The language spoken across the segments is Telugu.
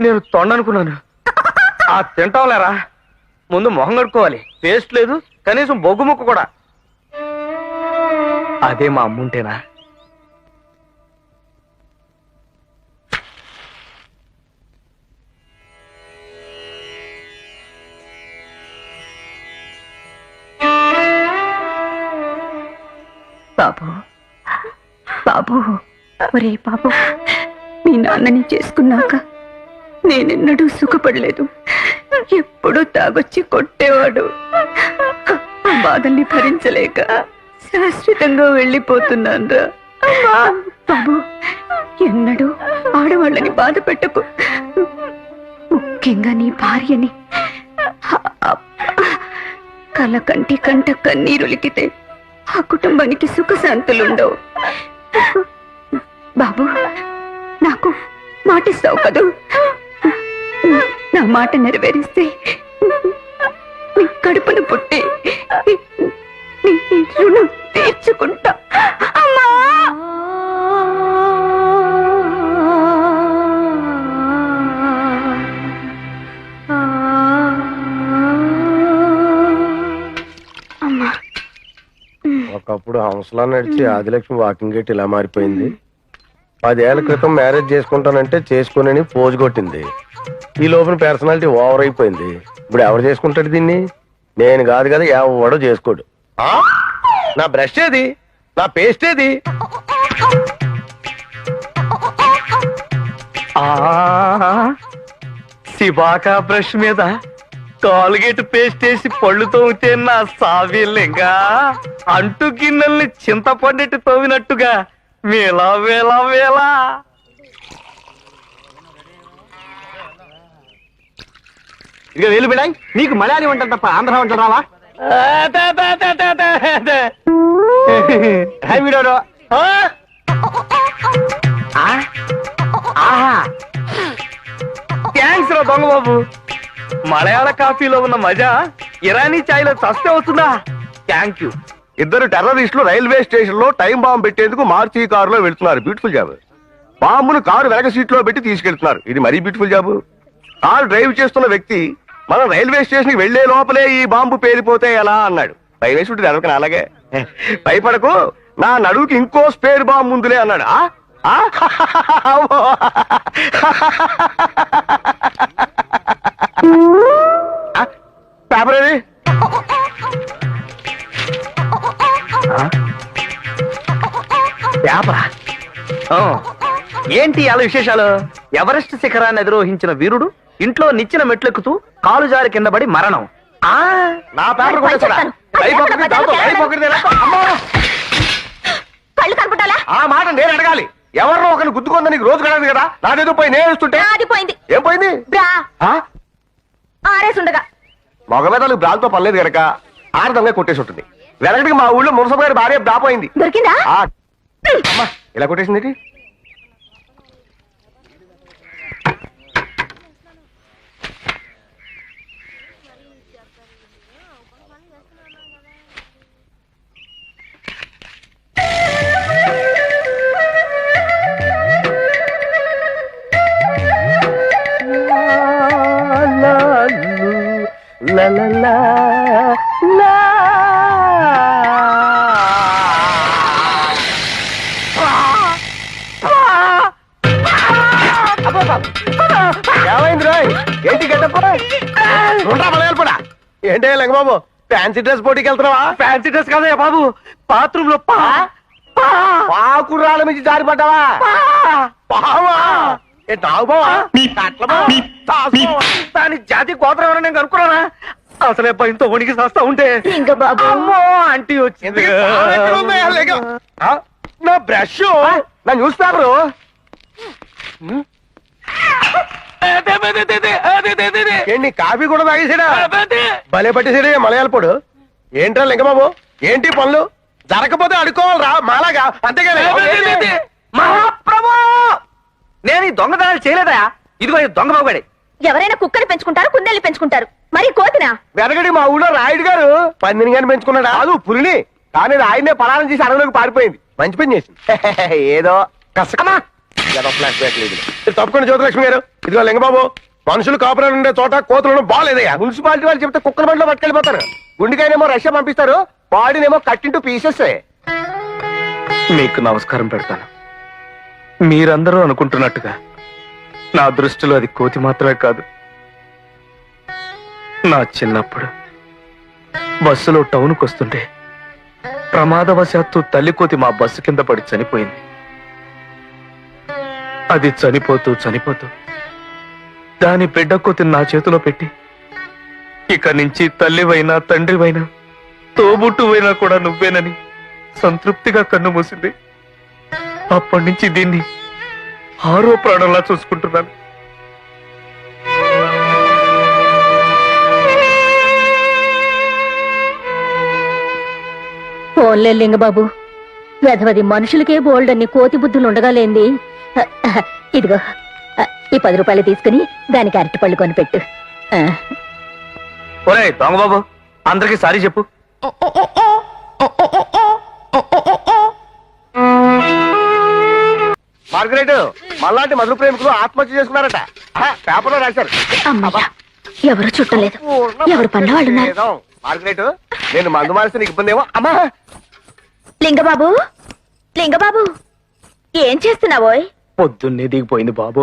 నేను తొండనుకున్నాను. ఆ తింటాంలేరా, ముందు మొహం కడుక్కోవాలి. పేస్ట్ లేదు, కనీసం బొగ్గు ముక్క కూడా. అదే మా అమ్ముంటేనా? బాబు బాబు, ఒరే బాబు, మీ నాన్నని చేసుకున్నాక నేనెన్నడూ సుఖపడలేదు. ఎప్పుడూ తాగొచ్చి కొట్టేవాడు. ఆ బాధల్ని భరించలేక శాశ్వతంగా వెళ్ళిపోతున్నాన్రా. బాబు, ఎన్నడూ ఆడవాళ్ళని బాధ పెట్టకు, ముఖ్యంగా నీ భార్యని. కల కంటి కంట కన్నీరులికితే ఆ కుటుంబానికి సుఖశాంతులుండవు. బాబు, నాకు మాటిస్తావు కదూ? నా మాట నెరవేరిస్తే నీ కడుపును పుట్టి నీ రుణం తీర్చుకుంటా. అమ్మా! అమ్మా! ఒకప్పుడు హంసలా నడిచి ఆదిలక్ష్మి వాకింగ్ గేట్ ఇలా మారిపోయింది. 10 ఏళ్ల క్రితం మ్యారేజ్ చేసుకుంటానంటే చేసుకుని పోజు కొట్టింది. ఈ లోపల పర్సనాలిటీ ఓవర్ అయిపోయింది. ఇప్పుడు ఎవరు చేసుకుంటాడు దీన్ని? నేను కాదు కదా, ఎవడో చేసుకోడు. నా బ్రష్ ఏది? నా పేస్ట్ ఏది? సిబాకా బ్రష్ మీద కాల్గేట్ పేస్ట్ వేసి పళ్ళు తోమితే నా సావిల్లింగా అంటు గిన్నెల్ని చింతపండెట్టు తోమినట్టుగా వేలా వేలా వేలా. ఇక వేలు బిడాయి, నీకు మలయాళీ వంటలు తప్ప ఆంధ్ర వంటలు రావా? వీడోడు థ్యాంక్స్ రా దొంగ బాబు. మలయాళ కాఫీలో ఉన్న మజా ఇరానీ చాయ్లో చస్తే వస్తుందా? Thank you. ఇద్దరు టెర్రరిస్టులు రైల్వే స్టేషన్ లో టైం బాంబు పెట్టేందుకు మార్చి కారులో వెళ్తున్నారు. Beautiful job. బాంబును కారు వెనక సీట్ లో పెట్టి తీసుకెళ్తున్నారు. ఇది మరీ బ్యూటిఫుల్ జాబ్. కారు డ్రైవ్ చేస్తున్న వ్యక్తి మనం రైల్వే స్టేషన్ కి వెళ్లే లోపలే ఈ బాంబు పేలిపోతే ఎలా అన్నాడు. భయవేసి ఉంటుంది ఎవరికి అలాగే. భయపడకు, నా నడువుకి ఇంకో స్పేర్ బాంబు ముందులే అన్నాడు. పేపర్ ఏది? పేపరా? ఏంటి అలా విశేషాలు? ఎవరెస్ట్ శిఖరాన్ని అధిరోహించిన వీరుడు ఇంట్లో నిచ్చిన మెట్లెక్కుతూ కాలు జారి కింద పడి మరణం. నా పేపర్ కూడా ఆ మాట నేను అడగాలి. ఎవరినో ఒకరిని గుద్దుకుందా నీకు రోజు కడదు కదా? నాదేదో పోయి నేను ఇస్తుంటే ఏం పోయింది? మగ మీద బ్రాల్తో పనిలేదు కనుక ఆడదంగా కొట్టేసి ఉంటుంది. వెనకటికి మా ఊళ్ళో మునసబు గారి భార్య బ్రా పోయింది. అమ్మా, ఇలా కొట్టేసింది. ఏమైంది రాయ్? ఏంటి గడ్డపడా? ఏంటే లంగబాబు, ఫ్యాన్సీ డ్రెస్ పోటీకి వెళ్తున్నావా? ఫ్యాన్సీ డ్రెస్ కాదయ్యా బాబు, బాత్రూమ్ లో పాకుర్రాళ్ళ నుంచి జారిపడ్డావా? పావా? ఏ తాగుబావా? దాని జాతి గోత్రం ఎవరైనా నేను కనుక్కున్నానా? అసలే భయంతో వణికి చేస్తా ఉంటే ఆంటీ వచ్చింది. నా బ్రష్, నా న్యూస్ పేపరు. ఏంటి కాఫీ కూడా తాగేసాడా? భలే పట్టేసాడే మలయాళ పొడు. ఏంట్రా లింగబాబు, ఏంటి పనులు? జరగకపోతే అడుకోవాలరా మాలాగా, అంతేగాని. మహాప్రభు, నేను ఈ దొంగతనాలు చేయలేదా? ఇదిగో ఈ దొంగ బాబుగాడే. ఎవరైనా కుక్కని పెంచుకుంటారు, కుందేళ్ళు పెంచుకుంటారు, మరి కోతినా? వెనకడి మా ఊళ్ళో రాయుడు గారు పందిని గాని పెంచుకున్నాడు. కాదు, పులిని. కానీ ఆయనే పలానం చేసి అడవిలోకి పారిపోయింది. మంచి పని చేసింది. ఏదో కసకమా ఫ్లాష్ బ్యాక్ లేదు తప్పకుండా జ్యోతిలక్ష్మి గారు. ఇదిగో లింగబాబు, మనుషులు కాపురాలు ఉండే చోట కోతులను బాగాలేదయ్యా. మున్సిపాలిటీ వాళ్ళు చెప్తే కుక్కల బండిలో పట్టుకెళ్ళిపోతారు. గుండెకాయనేమో రష్యా పంపిస్తారు, బాడీనేమో కట్టింటూ పీసెస్. మీకు నమస్కారం పెడతాను. మీరందరూ అనుకుంటున్నట్టుగా నా దృష్టిలో అది కోతి మాత్రమే కాదు. నా చిన్నప్పుడు బస్సులో టౌన్కి వస్తుంటే ప్రమాదవశాత్తు తల్లి కోతి మా బస్సు కింద పడి చనిపోయింది. అది చనిపోతూ దాని బిడ్డ కోతిని నా చేతిలో పెట్టి, ఇక నుంచి తల్లివైనా తండ్రివైనా తోబుట్టువైనా కూడా నువ్వేనని సంతృప్తిగా కన్ను మూసింది. అప్పటి నుంచి దీన్ని ఆరో ప్రాణంలా చూసుకుంటున్నాను. ఫోన్లే లింగబాబు, వెధవది మనుషులకే బోల్డ్ అన్ని కోతి బుద్ధులు ఉండగాలేంది. ఇదిగో ఈ 10 రూపాయలు తీసుకుని దానికి అరటిపళ్ళు కొనిపెట్టు. ఒరే దొంగబాబు, అందరికీ సారీ చెప్పు. మార్గరెట్, మళ్ళాంటి మధుర ప్రేమికులు ఆత్మహత్య చేసుకున్నారట. పేపర్లో రాశారు. అమ్మయ్య, ఎవరు చుట్టలేదు, ఎవరు పన్న వాళ్ళు ఉన్నారు. మార్గరెట్, నేను మందు మానేస్తే నీకు ఇబ్బంది ఏమో. అమ్మా లింగబాబు, లింగబాబు, ఏం చేస్తున్నావోయ్? పొద్దున్నే దిగిపోయింది బాబు.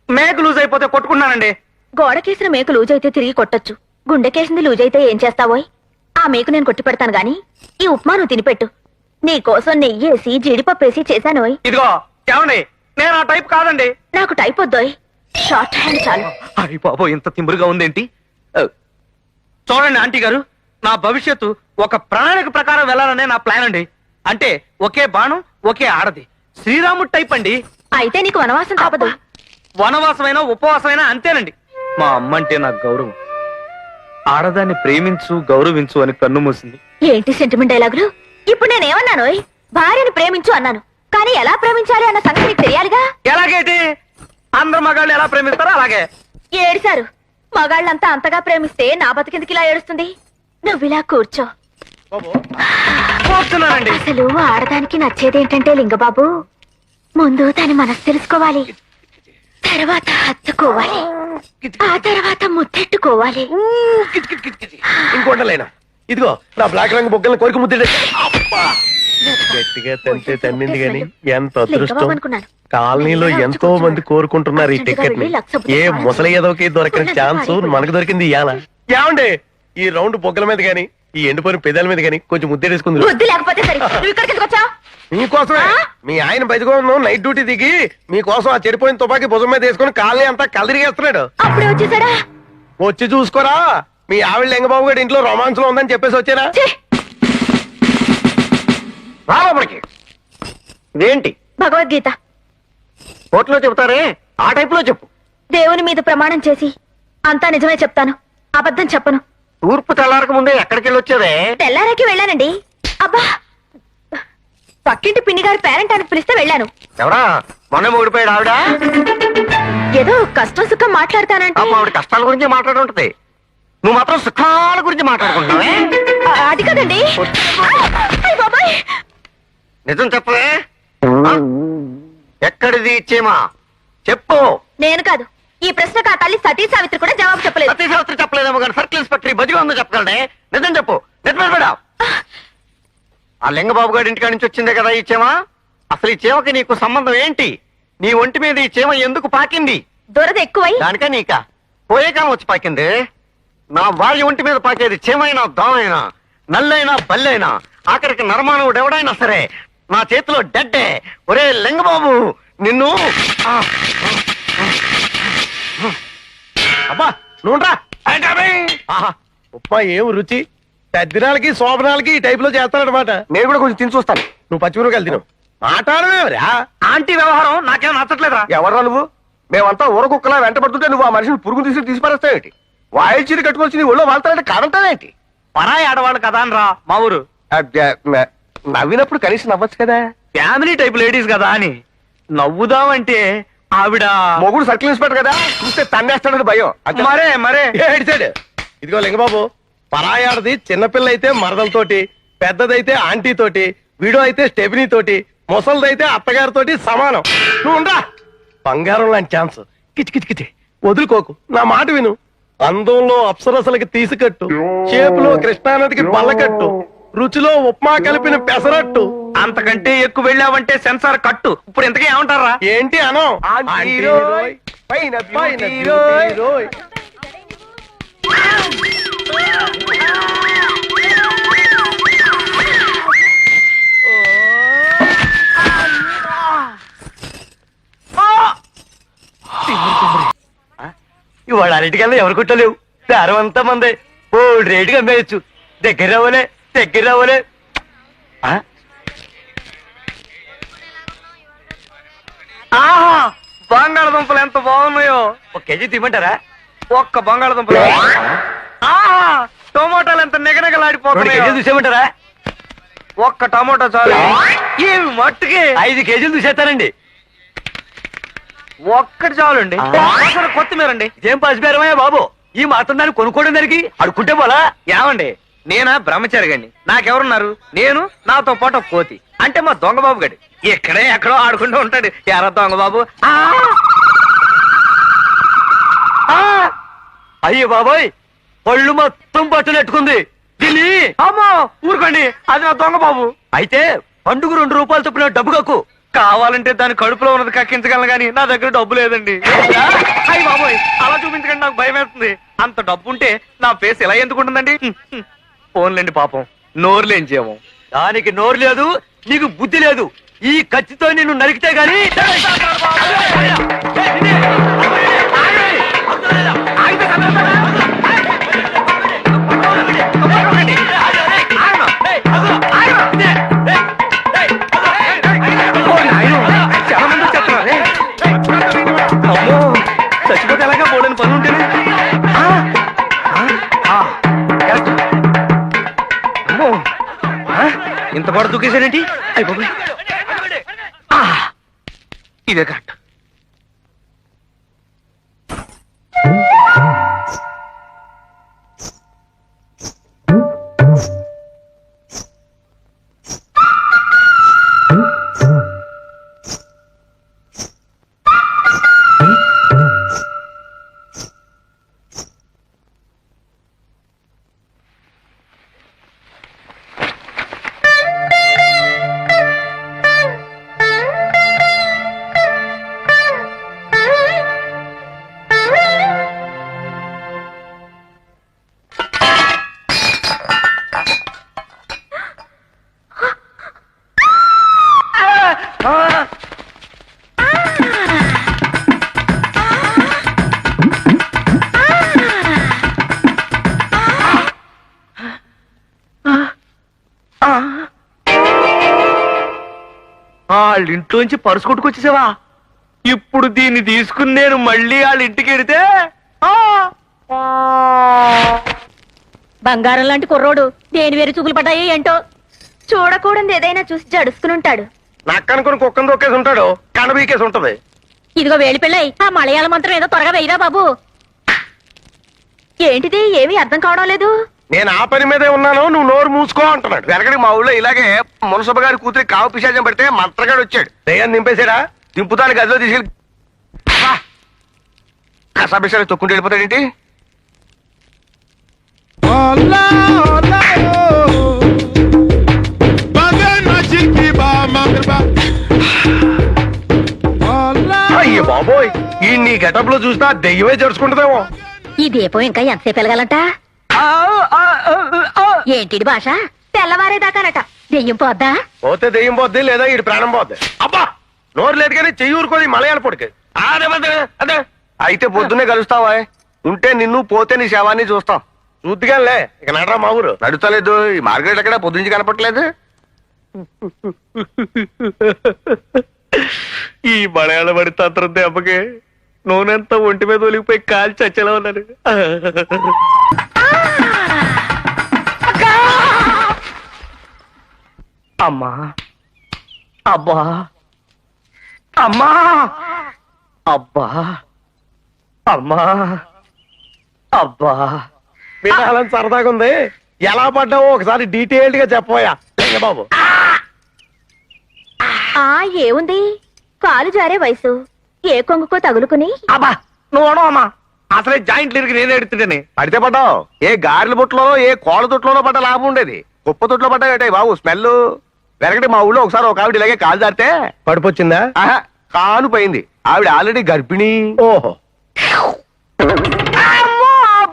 మేక లూజ్ అయిపోతే కొట్టుకున్నానండి. గోడకేసిన మేకు లూజ్ అయితే తిరిగి కొట్టొచ్చు, గుండెకేసింది లూజ్ అయితే ఏం చేస్తావోయ్? ఆ మేకు నేను కొట్టి పెడతాను గాని ఈ ఉప్మా నువ్వు తినిపెట్టు. నీకోసం నెయ్యేసి జీడిపప్పేసి చేశానోయ్. ఇదిగో ఏమండి, నేను ఆ టైప్ కాదండి. నాకు టైప్ వద్దోయ్, షార్ట్ హ్యాండ్ చాలు. అయ్యి బాబు, ఇంత తిమ్మురుగా ఉందేంటి? చూడండి ఆంటీ గారు, నా భవిష్యత్తు ఒక ప్రణాళిక ప్రకారం వెళ్ళాలనే నా ప్లాన్ అండి. అంటే ఒకే బాణం ఒకే ఆడది, శ్రీరాముడు టైప్ అండి. అయితే నీకు వనవాసం తప్పదు. వనవాసమైనా ఉపవాసమైనా అంతేనండి. మా అమ్మ అంటే నాకు గౌరవం. ఆడదాన్ని ప్రేమించు గౌరవించు అని కన్ను మూసింది. ఏంటి సెంటిమెంట్ డైలాగులు? ఇప్పుడు నేనేమన్నానోయ్? భార్యని ప్రేమించు అన్నాను, కానీ ఎలా ప్రేమించాలి అన్న సంగతి నీకు తెలియాలిగా. ఎలాగేటి? అందరు మగాళ్ళు ఎలా ప్రేమిస్తారో అలాగే. ఏడిశారు. మగాళ్ళంతా అంతగా ప్రేమిస్తే నా బతికెందుకు ఇలా ఏడుస్తుంది? నువ్విలా కూర్చో. కూర్చున్నానండి. అసలు ఆడదానికి నచ్చేదేంటంటే లింగబాబు, ముందు దాని మనసు తెలుసుకోవాలి, తర్వాత హత్తుకోవాలి, ఆ తర్వాత ముద్దెట్టుకోవాలి. ఇంకోటలేనా? ఇదిగో నా బ్లాక్ రంగు బొగ్గలను కోరిక ముద్ద గట్టిగా తంతే తన్నింది గాని ఎంత అదృష్టం. లింగబాబు అనుకున్నాను. కాలనీలో ఎంతో మంది కోరుకుంటున్నారు ఈ టికెట్ ని. ఏ ముసలి ఏదోకి దొరకని ఛాన్స్ మనకు దొరికింది ఇయాల. ఏమండి, ఈ రౌండ్ బొగ్గల మీద గాని ఈ ఎండిపోయిన పెదాల మీద గాని కొంచెం ముద్దేసుకుంది. బుద్ధి లేకపోతే సరే, నువ్వు ఇక్కడికి ఎందుకు వచ్చావు? మీకోసమే. మీ ఆయన బయటకు నైట్ డ్యూటీ దిగి మీకోసం ఆ చెడిపోయిన తుపాకీ భుజం మీద వేసుకుని కాలనీ అంతా కలరిగేస్తున్నాడు. అప్పుడే వచ్చేసాడా? వచ్చి చూసుకోరా, మీ ఆవిడ లింగబాబు గారి ఇంట్లో రొమాన్స్ లో ఉందని చెప్పేసి వచ్చారా? రాబడికి ఇదేంటి? భగవద్గీత కోర్టులో చెబుతారే ఆ టైప్ లో చెప్పు. దేవుని మీద ప్రమాణం చేసి అంతా నిజమే చెప్తాను, అబద్ధం చెప్పను. తూర్పు తెల్లారక ముందే ఎక్కడికి వెళ్ళొచ్చావే? తెల్లారకి వెళ్ళానండి. అబ్బా, పక్కింటి పిన్ని గారి పేరెంట్ అని పిలిస్తే వెళ్ళాను. ఎవరా? మొన్న ఓడిపోయాడు ఆవిడ. ఏదో కష్టం సుఖం మాట్లాడతానంటే. ఆవిడ కష్టాల గురించి మాట్లాడుంటది, నువ్వు మాత్రం సుఖాల గురించి మాట్లాడుకుంటున్నావే. అది కదండి. అయ్ బాబాయ్, నిజం చెప్పవే. ఎక్కడిది ఇచ్చేమా చెప్పు. నేను కాదు, ఈ ప్రశ్నకు ఆ తల్లి సతీ సావిత్రి కూడా జవాబు చెప్పలేదు. సతీ సావిత్రి చెప్పలేదేమో కానీ సర్కిల్ ఇన్స్పెక్టర్ బదిగా ఉందో చెప్పగలడే. నిజం చెప్పు. ఆ లింగబాబు గారి ఇంటికాడి నుంచి వచ్చిందే కదా ఈ చీమ. అసలు ఈ చీమకి నీకు సంబంధం ఏంటి? నీ ఒంటి మీద ఈ చీమ ఎందుకు పాకింది? దురద ఎక్కువై. దానికా నీకా? పోయే కాలం వచ్చి పాకింది. నా భార్య ఒంటి మీద పాకేది చీమైనా దోమైనా నల్లైనా బల్లైనా ఆఖరికి నరమానవుడు ఎవడైనా సరే నా చేతిలో డెడ్డే. ఒరే లింగబాబు, నిన్ను అబ్బా నువ్వురా. ఉప్మా ఏం రుచి! తద్దినాలకి శోభనాలకి ఈ టైప్ లో చేస్తానమాట. నేను కూడా కొంచెం తిని చూస్తాను. నువ్వు పచ్చిమిరకాయలు తిను. మాట్లాడమేవరా? ఆంటీ వ్యవహారం నాకేం నచ్చట్లేదా? ఎవర్రా నువ్వు? మేమంతా ఊరకుక్కలా వెంటబడుతుంటే నువ్వు ఆ మనిషిని పురుగు తీసి పారేస్తావేంటి? వాయిల్ చీర కట్టుకొచ్చి నీ ఒళ్ళో వాళ్తానంటే కాదంటావేంటి? పరాయి ఆడవాళ్ళు కదా అనరా మా ఊరు. నవ్వినప్పుడు కనీసం నవ్వచ్చు కదా. ఫ్యామిలీ టైప్ లేడీస్ కదా అని నవ్వుదామంటే ఆవిడ మొగుడు సర్కిల్ ఇన్స్పెక్టర్ కదా, చూస్తే తన్నేస్తాడని భయం. మరే ఏడిచాడు. ఇదిగో లింగబాబు, పరాయాడది చిన్నపిల్ల అయితే మరదలతోటి, పెద్దదైతే ఆంటీ తోటి, వీడో అయితే స్టెబినీ తోటి, ముసలిదైతే అత్తగారితోటి సమానం. నువ్వు ఉండరా. బంగారం లాంటి ఛాన్స్. కిచి కిచి కిచి వదులుకోకు, నా మాట విను. అందంలో అప్సరసలకి తీసుకట్టు, చేపులో కృష్ణానదికి బల్లకట్టు, రుచిలో ఉప్మా కలిపిన పెసరట్టు. అంతకంటే ఎక్కువ వెళ్ళావంటే సెన్సార్ కట్టు. ఇప్పుడు ఇంతకీ ఏమంటారా? ఏంటి అనం? ఆంటీరోయ్, పైన బ్యూటీరోయ్. ఇవాళ అన్నిటికల్లా ఎవరు కుట్టలేవు. దారం అంతా మందే. ఓల్డ్ రేటుగా అమ్మేయచ్చు. దగ్గర రావలే, దగ్గర రావలే. ఆహా, బంగాళదుంపలు ఎంత బాగున్నాయో. 1 కేజీ తీయమంటారా? ఒక్క బంగాళదుంపలు. ఆహా, టమోటాలు ఎంత 2 నిగనగలాడిపోతున్నాయో. కేజీలు చూసేమంటారా? ఒక్క టమోటా చాలు. ఈ మట్టుకి 5 కేజీలు చూసేస్తానండి. ఒక్కటి చాలండి. అసలు కొత్తిమీరండి. ఇదేం పసిబేరమయ్యా బాబు, ఈ మాత్రం దాన్ని కొనుక్కోవడం దానికి అడుక్కుంటే పోలా? ఏమండి, నేనా బ్రహ్మచారిగండి. నాకెవరున్నారు? నేను, నాతో పాటు ఒక కోతి. అంటే మా దొంగ బాబు గడి ఇక్కడే ఎక్కడో ఆడుకుంటూ ఉంటాడు. ఎరా దొంగ బాబు. అయ్యో బాబోయ్, పళ్ళు మొత్తం పట్టునెట్టుకుంది. దీన్ని అమ్మో ఊరుకోండి, అది నా దొంగ బాబు. అయితే పండుగ 2 రూపాయలు చొప్పున డబ్బు కక్కు. కావాలంటే దాని కడుపులో ఉన్నది కక్కించగలను కానీ నా దగ్గర డబ్బు లేదండి. అయ్యి బాబోయ్, అలా చూపించకండి, నాకు భయం వేస్తుంది. అంత డబ్బు ఉంటే నా ఫేస్ ఎలా ఎందుకుంటుందండి? ఫోన్లేండి పాపం, నోరులేంచేమో. దానికి నోరు లేదు, నీకు బుద్ధి లేదు. ఈ కత్తితో నిన్ను నరికితే గాని చాలా మంది చెప్తున్నారే. అమ్మో, చచ్చిపోతే ఎలాగా పోలేని పని ఉంటేనే. అమ్మో, ఇంత పాటు దూకేశారేంటి? అయిపోయి ఇదే కరెక్ట్. వాళ్ళ ఇంట్లోంచి పరుసు కొట్టుకొచ్చేసావా? ఇప్పుడు దీన్ని తీసుకుని నేను మళ్ళీ వాళ్ళ ఇంటికి వెడితే బంగారం లాంటి కుర్రోడు దేని వేరు చూపులు పడ్డాయి ఏంటో. చూడకూడదు ఏదైనా చూసి జడుసుకుని ఉంటాడు. నక్కనుకుని కుక్కను దొక్కేసి ఉంటాడు, కనబీకేసి ఉంటది. ఇదిగో వేడి పిల్లై, ఆ మలయాళ మంత్రం ఏదో త్వరగా వెయ్యరా బాబు. ఏంటిది, ఏమీ అర్థం కావడం లేదు. నేను ఆ పని మీదే ఉన్నాను, నువ్వు నోరు మూసుకో అంటున్నాడు. వెనకడికి మా ఊళ్ళో ఇలాగే మునసభ గారి కూతురి కావు పిశాచం పెడితే మంత్రగాడు వచ్చాడు. దయ్యాన్ని దింపేశాడా? దింపుతాను గదిలో తీసుకెళ్ళి కసాపిశాలు తొక్కుంటూ వెళ్ళిపోతాడేంటి? అయ్యో బాబోయ్, ఈ నీ గెటప్ లో చూసినా దెయ్యమే జరుచుకుంటుందేమో. ఈ దీపం ఇంకా ఎంతసేపు వెలగాలంట? ఏంటిది భాష? తెల్లవారేదాకానట. దెయ్యం పోద్దా? పోతే దెయ్యం పోద్ది, లేదా ఈ ప్రాణం పోద్ది. అబ్బా, నోరు లేదు కానీ చెయ్యి ఊరుకోది మలయాళ పొడికి. అదే అయితే పొద్దున్నే కలుస్తావా? ఉంటే నిన్ను, పోతే నీ శవాన్ని చూస్తాం. చూద్దిగానే ఇక నడరా మా ఊరు. నడుతలేదు, ఈ మార్కెట్ ఎక్కడ పొద్దుంచి కనపట్లేదు. ఈ మలయాళ పడి తంత్రం దెబ్బకి నూనెంతా ఒంటి మీద ఒలిగిపోయి కాల్చి చచ్చేలా ఉన్నాను. అమ్మా, అబ్బా, అమ్మా, అబ్బా, అమ్మా, అబ్బా. వినాలని సరదాగా ఉంది. ఎలా పడ్డావో ఒకసారి డీటెయిల్డ్ గా చెప్పబోయా బాబు. ఆ ఏముంది, కాలు జారే వయసు, ఏ కొంగుకో తగులుకుని అబ్బా నువ్వు అనవమ్మా, అసలే జాయింట్లు ఇరిగి నేను ఎడుతుంటేనే. పడితే పడ్డావు. ఏ గారెల బుట్టలోనో ఏ కోళ్ళ తొట్టులోనో పడ్డ లాభం ఉండేది. కుప్ప తొట్లో పడ్డాయటే బాబు, స్మెల్ వెనకటి. మా ఊళ్ళో ఒకసారి ఒక ఆవిడ ఇలాగే కాలు జారితే పడిపోచ్చిందా? ఆహా, కాలు పోయింది. ఆవిడ ఆల్రెడీ గర్భిణీ. ఓహో.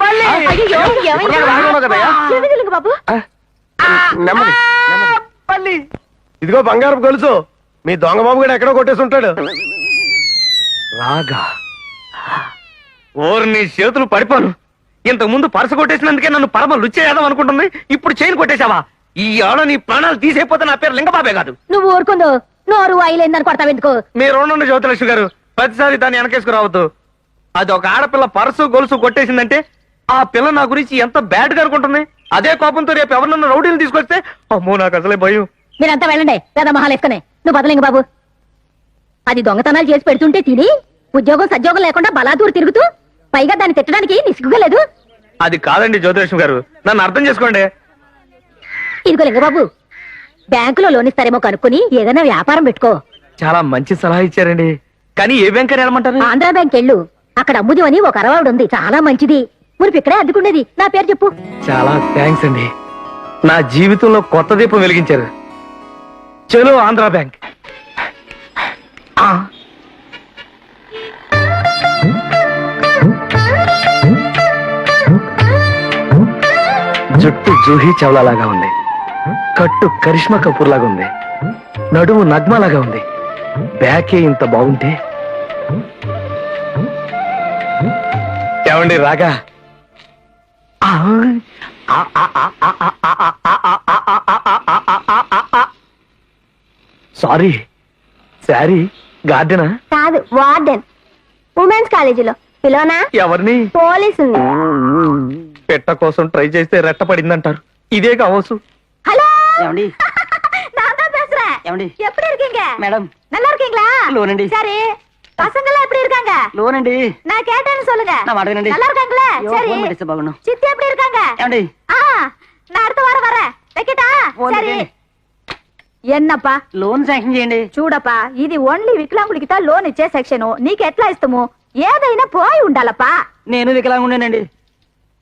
అయ్యయ్యో, ఏమైంది? ఇప్పుడు దాకా బాగానే ఉన్నావు కదయ్యా? ఏమైంది లింగ బాబు? నెమ్మది. పల్లి ఇదిగో బంగారం గొలుసు, మీ దొంగ బాబు కూడా ఎక్కడో కొట్టేసి ఉంటాడు. రాగా ఓరు నీ చేతులు పడిపోను. ఇంతకు ముందు పరస కొట్టేసినందుకే నన్ను పరమ లుచ్చేయాదాం అనుకుంటుంది. ఇప్పుడు చైన్ కొట్టేశావా? ఈ ఆడ నీ ప్రాణాలు తీసేపోతే నా పేరు లింగబాబే కాదు. నువ్వు ఊరుకుందో నోరు అయిలేందని కొడతావు ఎందుకు? మీరు ఉండండి జ్యోతిలక్ష్మి గారు, ప్రతిసారి దాన్ని వెనకేసుకురావద్దు. అది ఒక ఆడపిల్ల పరసు గొలుసు కొట్టేసిందంటే ఆ పిల్ల నా గురించి ఎంత బ్యాడ్ గా అనుకుంటుంది. అదే కోపంతో రేపు ఎవరినన్నా రౌడీలు తీసుకొస్తే అమ్మో నాకు అసలే భయం. మీరంతా వెళ్ళండి, పెద్ద మహాలు వేసుకునే. నువ్వు బదలింగ బాబు. అది దొంగతనాలు చేసి పెడుతుంటే తిని ఉద్యోగం సద్యోగం లేకుండా బలాదూరు తిరుగుతూ పైగా దాన్ని తిట్టడానికి నిసుగుగా లేదు. అది కాదండి జ్యోతిలక్ష్మి గారు, నన్ను అర్థం చేసుకోండి. ఇదిగో లింగబాబు, బ్యాంకులో లోన్ ఇస్తారేమో కనుక్కుని ఏదైనా వ్యాపారం పెట్టుకో. చాలా మంచి సలహా ఇచ్చారండి, కానీ ఏ బ్యాంక్ అని వెళ్ళమంటారు? ఆంధ్రా బ్యాంక్ వెళ్ళు, అక్కడ అమ్ముది అని ఒక అరవాడు ఉంది, చాలా మంచిది. మురిపి ఇక్కడే అద్దుకునేది. నా పేరు చెప్పు. చాలా థ్యాంక్స్ అండి, నా జీవితంలో కొత్త దీపం వెలిగించారు. చలో ఆంధ్రా బ్యాంక్. ఆ. జుట్టు జూహీ చౌలా లాగా ఉంది, కట్టు కరిష్మా కపూర్ లాగా ఉంది, నడుము నగ్మా లాగా ఉంది. బ్యాకే ఇంత బాగుంటే ఏమండి రాగా? సారీ, శారీ గార్డెనా? కాదు, వార్డెన్. ఉమెన్స్ కాలేజీలో పిలోనా? ఎవరిని? పోలీసు. పెట్ట కోసం ట్రై చేస్తే రెట్ట పడిందంటారు. ఇదే కావచ్చు. హలో, ఏమండి நான் தான் பேசுறேன். ఏమండి எப்படி இருக்கீங்க? மேடம் நல்லா இருக்கீங்களா? லோனண்டி. சரி, பசங்களாம் எப்படி இருக்காங்க? లోన్ అండి நான் கேட்டேன்னு சொல்லுங்க. నా మాట వినండి. நல்லா இருக்காங்களா? అయ్యో, சரி. ఫోన్ పెట్టేస్తే బాగుండు. சித்தி எப்படி இருக்காங்க? ఏమండి ஆ, நான் அடுத்த வாரம் வரேன். வைக்கட்டா? ఫోన్ சரி. పెట్టండి. ఎన్నప్పా లోన్ శాంక్షన్ చేయండి. చూడప్పా, ఇది ఓన్లీ వికలాంగులకి లోన్ ఇచ్చే సెక్షన్. నీకు ఎట్లా ఇస్తాము? ఏదైనా పోయి ఉండాలప్పా. నేను వికలాంగుండేనండి.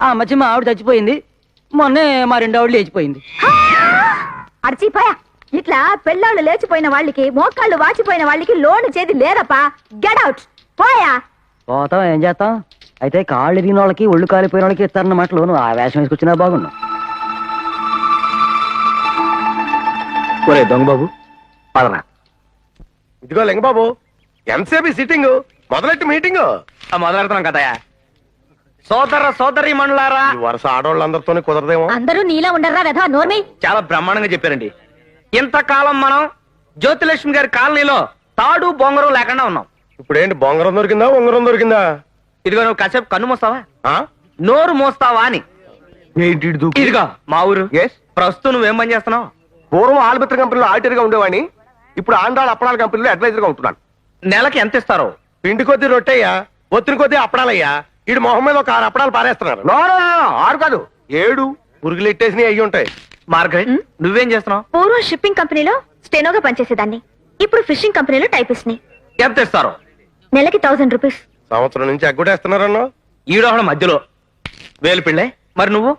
ఆ మధ్య మా ఆవిడ చచ్చిపోయింది, మొన్నే మా రెండు ఆవిడ లేచిపోయింది. అడిచిపోయా, ఇట్లా పెళ్ళాళ్ళు లేచిపోయిన వాళ్ళకి, మోకాళ్ళు వాచిపోయిన వాళ్ళకి లోన్ ఇచ్చేది లేదప్పా. గెట్ అవుట్, పోయా. పోతాం, ఏం చేస్తాం. అయితే కాళ్ళు ఎరిగిన వాళ్ళకి ఒళ్ళు కాలిపోయిన వాళ్ళకి ఇస్తారన్నమాట లోను. ఆ వేషం వేసుకొచ్చినా బాగుండు. ఒరే దొంగ బాబు, పదరా. ఇదిగో లింగబాబు, ఎంతసేపు సిట్టింగ్, మొదలెట్టి మీటింగ్. మొదలెడతాం కదయా. సోదర సోదరి మండలారా, ఈ వరుస ఆడవాళ్ళందరితోనే కుదరదేమో. అందరూ నీలా ఉండర్రా వెధ నోర్మి. చాలా బ్రహ్మాండంగా చెప్పారండి. ఇంతకాలం మనం జ్యోతిలక్ష్మి గారి కాలనీలో తాడు బొంగరం లేకుండా ఉన్నాం. ఇప్పుడు ఏంటి, బొంగరం దొరికిందా ఉంగరం దొరికిందా? ఇదిగో నువ్వు కాసేపు కన్ను మోస్తావా, ఆ? నోరు మోస్తావా అని. ఏంటి ఇటు దూకు? ఇదిగో మా ఊరు. Yes. ప్రస్తుతం నువ్వేం పని చేస్తున్నావు? పూర్వం ఆల్బిత్ర కంపెనీలో ఆడిటర్ గా ఉండేవాడిని. ఇప్పుడు ఆంధ్రాల అప్పడాల కంపెనీలో అడ్వైజర్ గా ఉంటున్నాను. నెలకి ఎంత ఇస్తారో? పిండి కొద్దీ రొట్టెయ్యా, ఒత్తిడి కొద్దీ అప్పడాలయ్యా. ఈడు మొహం మీద ఒక 6 అప్పడాలు పారేస్తున్నారు. నో, నో, నో, 6 కాదు 7. పురుగులు ఎట్టేసినవి అయ్యి ఉంటాయి. మార్గరెట్, నువ్వేం చేస్తున్నావు? పూర్వం షిప్పింగ్ కంపెనీలో స్టెనోగా పనిచేసేదాన్ని. ఇప్పుడు ఫిషింగ్ కంపెనీలో టైపిస్ట్ ని. ఎంత ఇస్తారో? నెలకి 1000 రూపీస్. సంవత్సరం నుంచి ఎగ్గొట్టేస్తున్నారన్నా. ఈడోహళ మధ్యలో వేలు పిళ్ళే. మరి నువ్వు?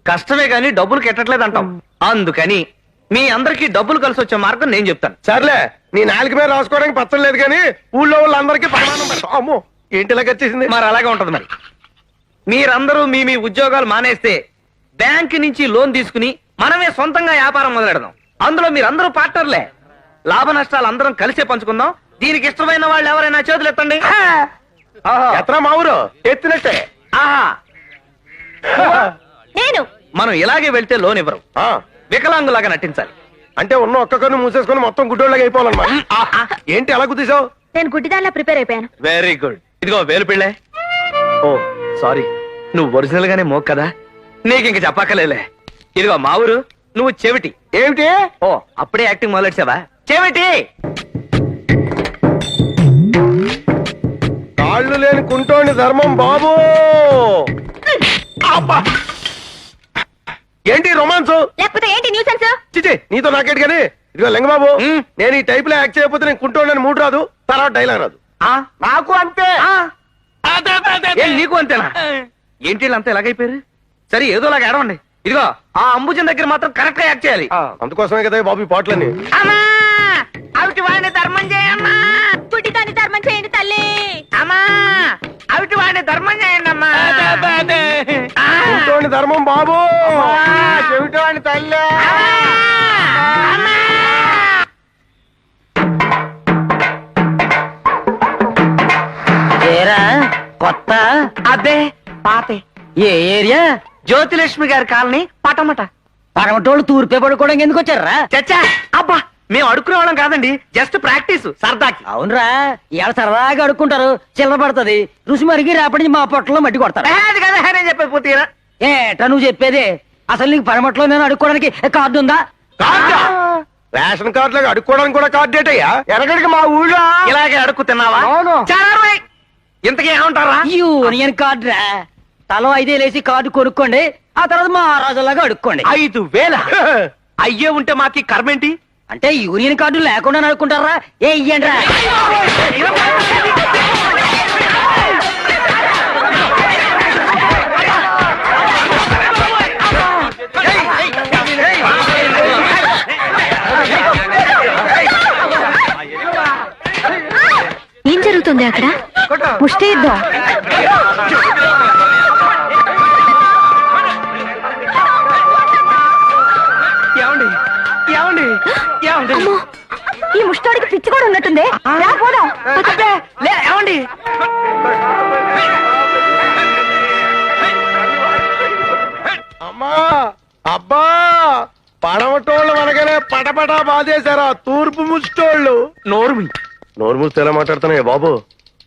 కష్టమే గాని డబ్బులు కెట్టట్లేదు అంటాం. అందుకని మీ అందరికి డబ్బులు కలిసి వచ్చే మార్గం నేను చెప్తాను. సర్లే, నీ నాలుక మీద రాసుకోవడానికి పచ్చం లేదు కానీ ఊళ్ళో వాళ్ళందరికీ ప్రమాణం పెడతాం. అమ్మో, ఏంటి ఇలాగ వచ్చేసింది? మరి అలాగే ఉంటది. మరి మీరందరూ మీ మీ ఉద్యోగాలు మానేస్తే బ్యాంక్ నుంచి లోన్ తీసుకుని మనమే సొంతంగా వ్యాపారం మొదలెడదాం. అందులో మీరందరూ పార్ట్నర్లే. లాభ నష్టాలు అందరం కలిసే పంచుకుందాం. దీనికి ఇష్టమైన వాళ్ళు ఎవరైనా చేతులు ఎత్తండి. ఆహా. ఎత్రా మా ఊరు ఎత్తినట్టే. ఆహా. నేను మనం ఇలాగే వెళ్తే లోన్ ఇవ్వరు. ఆ, వికలాంగులాగా నటించాలి. అంటే ఉన్న ఒక్క కన్ను మూసేసుకొని మొత్తం గుడ్డోళ్ళగా అయిపోవాలన్నమాట. ఆహా. ఏంటి అలా కుదిసావు? నేను గుడ్డిదానిలా ప్రిపేర్ అయిపోయాను. Very good. ఇదిగో వేలు పిళ్ళే. ఓ సారీ, నువ్వు ఒరిజినల్ గానే మోక్ కదా, నీకు ఇంక చెప్పక్కలేలే. ఇదిగో మా ఊరు, నువ్వు చెవిటి. ఏమిటి? ఓ అప్పుడే యాక్టింగ్ మొదలెట్టావా? చెవిటి. కాళ్ళు లేని కుంటోని ధర్మం బాబు. అబ్బా! ఏంటి రొమాన్స్? లేకపోతే ఏంటి న్యూసెన్స్? చిచి నీతో నాకేంటి కానీ ఇదిగో లింగబాబు, నేను ఈ టైప్ లో యాక్ట్ చేయకపోతే నేను కుంటోండని మూడు రాదు, తర్వాత డైలాగ్ రాదు. నాకు అంతే. నీకు అంతేనా? ఏంటి వీళ్ళు అంతా ఎలాగైపోయారు? సరే ఏదోలాగా ఏడవండి. ఇదిగో ఆ అంబుజన్ దగ్గర మాత్రం కరెక్ట్ గా యాక్ట్ చేయాలి. అందుకోసమే కదా ఈ బాబు ఈ పాటలన్నీ. అమ్మా అవిటి వాడిని ధర్మం చేయమ్మా. పుట్టిదాన్ని ధర్మం చేయండి తల్లి. అమ్మా అవిటి వాడిని ధర్మం చేయండి అమ్మా. కుంటోని ధర్మం బాబు. చెవిటోని తల్లి. ఏరా కొత్త? అదే పాతే. ఏ ఏరియా? జ్యోతిలక్ష్మి గారి కాలనీ పటమట. పరమటోళ్ళు తూర్పే పడుకోవడానికి ఎందుకు వచ్చారా? చచ్చా అబ్బా మేము అడుక్కునే వాళ్ళం కాదండి, జస్ట్ ప్రాక్టీస్ సరదాకి. అవునరా, ఇవాళ సరదాగా అడుక్కుంటారు, చిల్లర పడుతుంది, రుచి మరిగి రేపటి నుంచి మా పొట్టలో మట్టి కొడతారు. అది కదా నేను చెప్పేది పూర్తిగా. ఏటా నువ్వు చెప్పేది? అసలు నీకు పరమట్లో నేను అడుక్కోవడానికి కార్డు ఉందా? కార్డా? రేషన్ కార్డు లాగా అడుక్కోవడానికి కూడా కార్డు ఏంటయ్యా? ఎనకడికి మా ఊళ్ళో ఇలాగే అడుక్కు తిన్నావా? అవును. చాలా ఇంతకీ ఏమంటారా? యూనియన్ కార్డు రా. తలో 5,000 వేసి కార్డు కొనుక్కోండి, ఆ తర్వాత మా రాజులాగా అడుక్కోండి. 5,000 అయ్యే ఉంటే మాకి కర్మేంటి? అంటే యూనియన్ కార్డు లేకుండా అడుక్కుంటారా? ఏ ఇయ్యండి రా. ఏం జరుగుతుంది అక్కడ? ముష్టి యుద్ధం. ఏమండి ఏమండి ఏమండి? అమ్మో, ఈ ముష్టాడికి పిచ్చి కూడా ఉన్నట్టుంది. రా పోదాం. అబ్బే, లే, ఏమండి? అమ్మా అబ్బా, పడమటోళ్ళు అనగానే పటపటా బాధేశారా తూర్పు ముష్టోళ్ళు. నోరుమి. నోరు మూస్తే ఎలా మాట్లాడుతున్నాయా బాబు?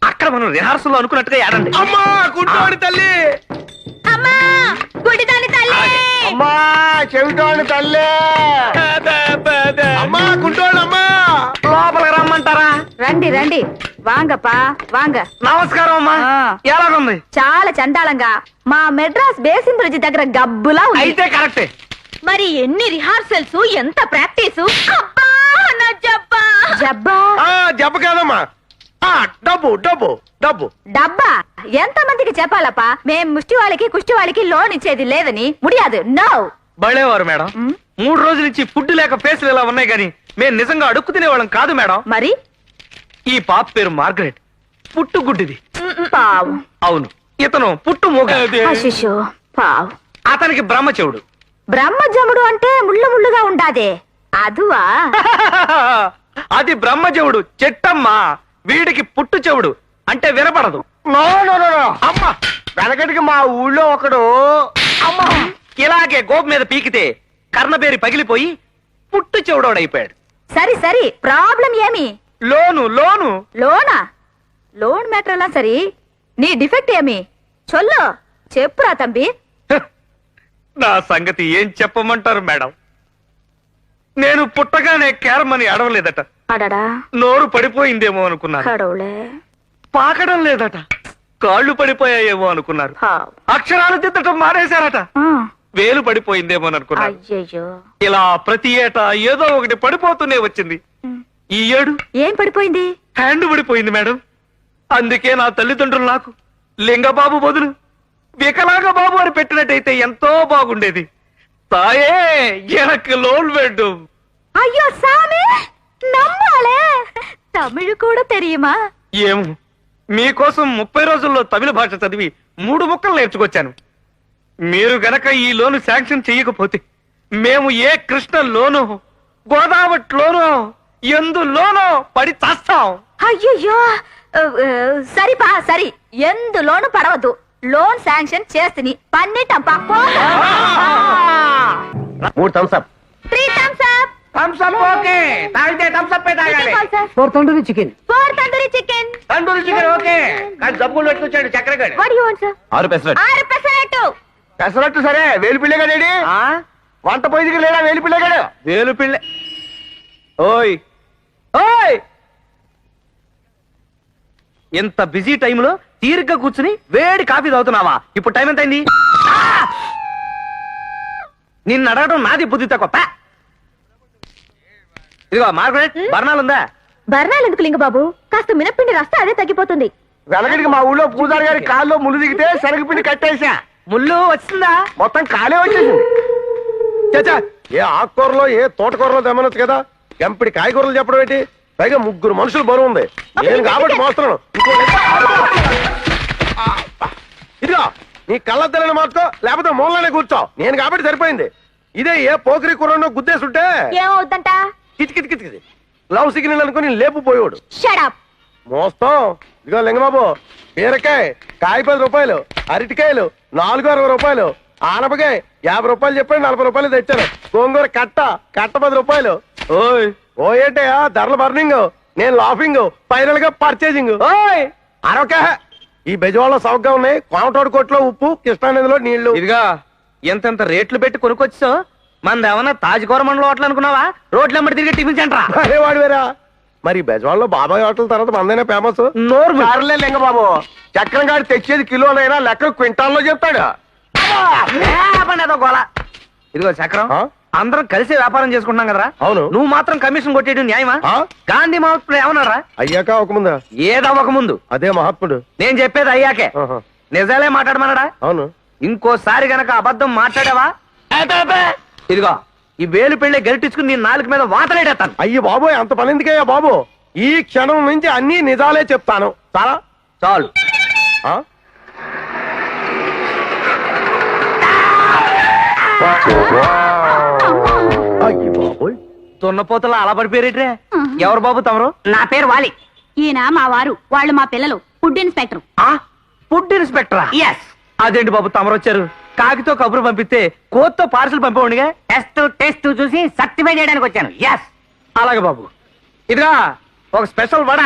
అక్కడ మనం రిహార్సల్ లో అనుకున్నట్టుగా ఏడండి. అమ్మా కుంటోడి తల్లి. అమ్మా గుడిదాని తల్లి. అమ్మా చెవిటోని తల్లి. అమ్మా కుంటోళ్ళు అమ్మా. లోపలికి రమ్మంటారా? రండి రండి, వాంగపా వాంగ. నమస్కారం అమ్మా. ఆ. ఎలాగుంది? చాలా చండాలంగా మా మెడ్రాస్ బేసిన్ బ్రిడ్జ్ దగ్గర గబ్బులా ఉంది. అయితే కరెక్టే. మరి ఎన్ని రిహార్సల్స్, ఎంత ప్రాక్టీసు. అబ్బా నా జబ్బా. జబ్బా ఆ జబ్బ కాదమ్మా, ఆ డబ్బు డబ్బు డబ్బు. డబ్బా ఎంత మందికి చెప్పాలప్పా? మేం ముష్టి వాళ్ళకి కుష్టి వాళ్ళకి లోన్ ఇచ్చేది లేదని. ముడియాదు. నో. బళేవారు మేడం. 3 రోజుల నుంచి ఫుడ్ లేక ఫేసులు ఇలా ఉన్నాయి కానీ మేము నిజంగా అడుక్కు తినేవాళ్ళం కాదు మేడం. మరి ఈ పాప పేరు మార్గరెట్, పుట్టుగుడ్డిది. పావు. అవును, ఇతను పుట్టు మూగ. అశిషు పావు. అతనికి బ్రహ్మచెవుడు. బ్రహ్మజముడు అంటే ముళ్ళు ముళ్ళుగా ఉండాదే అదువా? అది బ్రహ్మచెవుడు చెట్టమ్మా. వీడికి పుట్టు చెవుడు అంటే వినపడదు. No no no no. అమ్మా వెనకటికి మా ఊళ్ళో ఒకడు అమ్మా ఇలాగే గోపు మీద పీకితే కర్ణబేరి పగిలిపోయి పుట్టు చెవుడోడైపోయాడు. సరి సరి, ప్రాబ్లం ఏమి? లోను లోను. లోనా? లోన్ మ్యాటర్ ఎలా సరి? నీ డిఫెక్ట్ ఏమి? చొల్లు చెప్పురా తంబి. హ, నా సంగతి ఏం చెప్పమంటారు మేడం? నేను పుట్టగానే క్యారమని అడవలేదట. అడడా నోరు పడిపోయిందేమో అనుకున్నాను. కడవులే. పాకడం లేదట. కాళ్ళు పడిపోయాయేమో అనుకున్నారు. పావు. అక్షరాలు దిద్దటం మానేశారట. వేలు పడిపోయిందేమో అనుకున్నారు. అయ్యయ్యో. ఇలా ప్రతి ఏటా ఏదో ఒకటి పడిపోతూనే వచ్చింది. ఈ ఏడు ఏం పడిపోయింది? హ్యాండ్ పడిపోయింది మేడం. అందుకే నా తల్లిదండ్రులు నాకు లింగబాబు బదులు వికలాంగ బాబు అని పెట్టినట్టయితే ఎంతో బాగుండేది. తాయే ఎనకు లోన్ వెడ్డు. అయ్యో సామి, నమ్మాలే. తమిళ్ కూడా తెలియమా? ఏమో, మీకోసం 30 రోజుల్లో తమిళ భాష చదివి 3 ముక్కలు నేర్చుకొచ్చాను. మీరు గనక ఈ లోను శాంక్షన్ చెయ్యకపోతే మేము ఏ కృష్ణ లోనో గోదావరిలోనో ఎందులోనో పడి చేస్తాం. అయ్యయ్యో, సరిపా సరి, ఎందులోను పడవద్దు. లోన్ శాంక్షన్ చేస్తుని పన్నీటంపా. 3 thumbs up. 3 thumbs up. Thums Up okay. తాగితే థమ్స్ అప్ తాగాలి. 4 tandoori chicken. 4 tandoori chicken. Tandoori chicken okay. కానీ జబ్బులు పెట్టుకొచ్చాడు చక్కెరగాడు. What do you want, sir? 6 pesarattu. 6 pesarattu. Pesarattu సరే, వేలు పిల్లగాడేడి? వంట పొయ్యికి లేడా వేలు పిల్లగాడు? వేలు పిల్ల. ఓయ్ ఓయ్, ఎంత బిజీ టైంలో తీరిగ్గా కూర్చుని వేడి కాఫీ తాగుతున్నావా? ఇప్పుడు టైం ఎంత అయింది? నిన్ను అడగడం నాది బుద్ధి తక్కువ పా. ఇదిగో మార్గరెట్ బర్ణాలుందా? బర్ణాలు ఎందుకు లింగబాబు? కాస్త మినప్పిండి రాస్తే అదే తగ్గిపోతుంది. వెనకడికి మా ఊళ్ళో పూజారి గారి కాల్లో ముళ్ళు దిగితే శనగపిండి కట్టేసా, ముళ్ళు వచ్చిందా? మొత్తం కాలే వచ్చేసింది. చచ్చా, ఏ ఆకుకూరలో ఏ తోటకూరలో తెమ్మనొచ్చు కదా, ఎంపిడి కాయగూరలు చెప్పడం ఏంటి? పైగా 3 మనుషులు బరువు ఉంది, నేను కాబట్టి మోస్తున్నాను. ఇదిగో నీ కళ్ళద్దలని మార్చుకో, లేకపోతే మూలనే కూర్చో, నేను కాబట్టి సరిపోయింది. ఇదే ఏ పోకరి కూరలో గుద్దేసుంటే ఏమవుద్దంట? కిటికిటి కిటికిది లవ్ సిగ్నల్ అనుకుని లేపుపోయేవాడు. షడప్. మోస్తాం. ఇదిగో లింగబాబు, బీరకాయ కాయ 10 రూపాయలు, అరటికాయలు 460 రూపాయలు, ఆనపకాయ 50 రూపాయలు చెప్పండి, 40 రూపాయలు తెచ్చాను. గోంగూర కట్ట 10 రూపాయలు. ఓయ్ ఓ ఏంటయ్యా ధరల బర్నింగ్, నేను లాఫింగ్, ఫైనల్ గా పర్చేసింగ్. ఓయ్ అరొక ఈ బెజవాడలో సౌకగా ఉన్నాయి. కోమటోడు కొట్లో ఉప్పు, కృష్ణానదిలో నీళ్లు. ఇదిగా ఎంతెంత రేట్లు పెట్టి కొనుక్కొచ్చో, మనదేమన్నా తాజ్కూర మండలం హోటల్ అనుకున్నావా? రోడ్లు అమ్మడి తిరిగి టిఫిన్ సెంటరా? అరే వాడు వేరా, మరి బెజవాడలో బాబాయ్ హోటల్ తర్వాత మందైనా ఫేమస్. నోరు మూయి. సర్లే లింగబాబు, చక్రం గారు తెచ్చేది కిలోలైనా లెక్క క్వింటాల్లో చెప్తాడు. ఏదో గోల. ఇదిగో చక్రం, ఆ? అందరం కలిసి వ్యాపారం చేసుకుంటున్నాం కదరా? అవును. నువ్వు మాత్రం కమిషన్ కొట్టేయడం న్యాయమా? ఆ? గాంధీ మహాత్ముడు ఏమన్నారా? అయ్యాక ఒక ముందా ఏదవ్వక ముందు అదే మహాత్ముడు. నేను చెప్పేది అయ్యాకే. ఆహా. నిజాలే మాట్లాడమన్నాడా? అవును. ఇంకోసారి గనక అబద్ధం మాట్లాడావా, ఇదిగో ఈ వేలు పెళ్లి గరిటించుకుని నీ నాలుగు మీద వాతలేడతాను. అయ్యి బాబోయ్, అంత పని ఎందుకయ్యా బాబు? ఈ క్షణం నుంచి అన్ని నిజాలే చెప్తాను. చాలా చాలు. ఆ? అయ్యి బాబోయ్, తున్నపోతలా అలా పడిపోయారేట్రే? ఎవరు బాబు తమరు? నా పేరు వాలి. ఈయన మా వారు, వాళ్ళు మా పిల్లలు. Food inspector. ఫుడ్ ఇన్స్పెక్టరా? ఎస్. అదేంటి బాబు తమరు వచ్చారు? కాకితో కబురు పంపిస్తే కోత్తో పార్సల్ పంపేవాడిగా. టెస్ట్ చూసి సర్టిఫై చేయడానికి వచ్చాను. ఎస్. అలాగే బాబు. ఇదిగా ఒక special vada,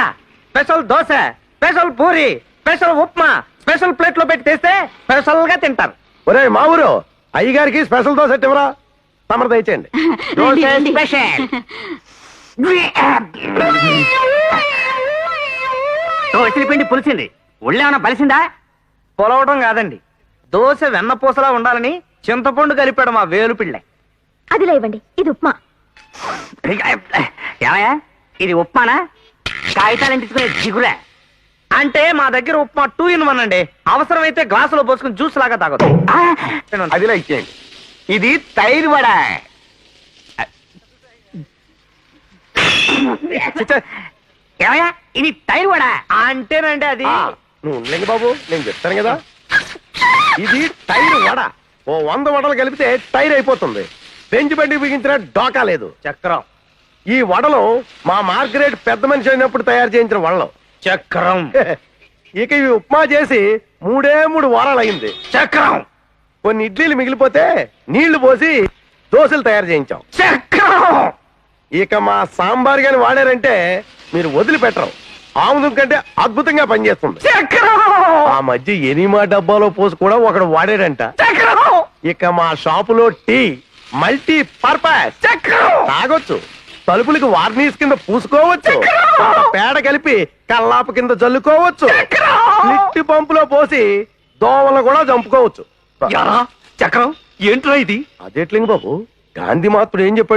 special dosa, special puri, special upma special plate లో పెట్టి తెస్తే స్పెషల్ గా తింటారు. ఒరే మా ఊరు అయ్యగారికి స్పెషల్ దోశ ఇవ్వరా? తమరు దయచేయండి. దోశ స్పెషల్. దోశల పిండి పులిసింది, ఒళ్ళేమన్నా బలిసిందా? పొలవడం కాదండి, దోశ వెన్నపూసలా ఉండాలని చింతపండు కలిపాడు మా వేలు పిళ్ళ. అదిలా ఇవ్వండి, ఇది ఉప్మా. ఏమయ్యా, ఇది ఉప్మానా? కాగితాలు ఎంచుకునే జిగురా? అంటే మా దగ్గర ఉప్మా 2 in 1 అండి. అవసరమైతే గ్లాసులో పోసుకుని జ్యూస్ లాగా తాగదు. అదిలా ఇచ్చేయండి. ఇది తైరు వడ. ఏమయ్యా, ఇది తైరు వడ? అంటేనండి అది. నువ్వు ఉండలేండి బాబు, నేను చెప్తాను కదా. ఇది టైర్ వడ. ఓ 100 వడలు కలిపితే టైర్ అయిపోతుంది. బెంచ్ బండి బిగించిన డోకా లేదు. చక్రం. ఈ వడలు మా మార్గరేట్ పెద్ద మనిషి అయినప్పుడు తయారు చేయించిన వడలు. చక్రం. ఇక ఇవి ఉప్మా చేసి 3 వారాలు అయింది. చక్రం. కొన్ని ఇడ్లీలు మిగిలిపోతే నీళ్లు పోసి దోశలు తయారు చేయించాం. చక్రం. ఇక మా సాంబార్ గాని వాడారంటే మీరు వదిలిపెట్టరు. ఆముదం కంటే అద్భుతంగా పనిచేస్తుంది. చక్రం. ఆ మధ్య ఎనిమా డబ్బాలో పోసి కూడా ఒకడు వాడాడంట. చక్రం. ఇక మా షాపులో టీ మల్టీ పర్పస్ చక్రం. తాగొచ్చు, తలుపులకి వార్నిష్ కింద పూసుకోవచ్చు, కొంత పేడ కలిపి కల్లాపు కింద జల్లుకోవచ్చు, లిట్టి పంపులో పోసి దోమలను కూడా చంపుకోవచ్చు. చక్రం ఏంట్రా ఇది? అదేట్లింగ్ బాబు, గాంధీ మహాత్ముడు ఏం చెప్పాడు?